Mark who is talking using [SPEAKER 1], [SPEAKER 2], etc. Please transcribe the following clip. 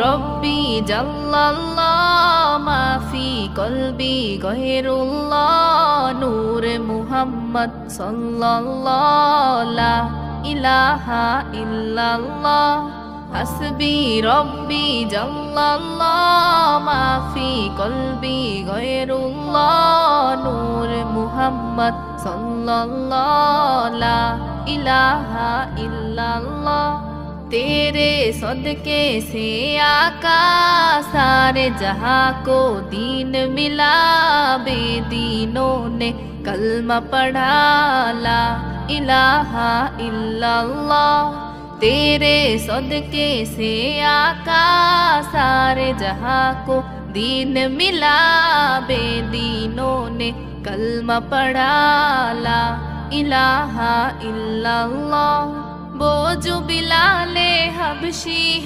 [SPEAKER 1] রব্বি জাল্লাল্লাহ মাফি কলবি গয়রুল্লাহ নূর মুহাম্মদ সাল্লাল্লাহ লা ইলাহা ইল্লাল্লাহ হাসবি রব্বি জাল্লাল্লাহ মাফি কলবি গয়রুল্লাহ নূর মুহাম্মদ সাল্লাল্লাহ লা इलाहा इल्लल्लाह तेरे सदके से आका सारे जहां को दीन मिला बेदीनों ने कलमा पढ़ा ला इलाहा इल्लल्लाह तेरे सदके से आका सारे जहां को दीन मिला बेदीनों ने कलमा पढ़ा ला इलाहा इल्लल्लाह वो जो बिलाले हबशी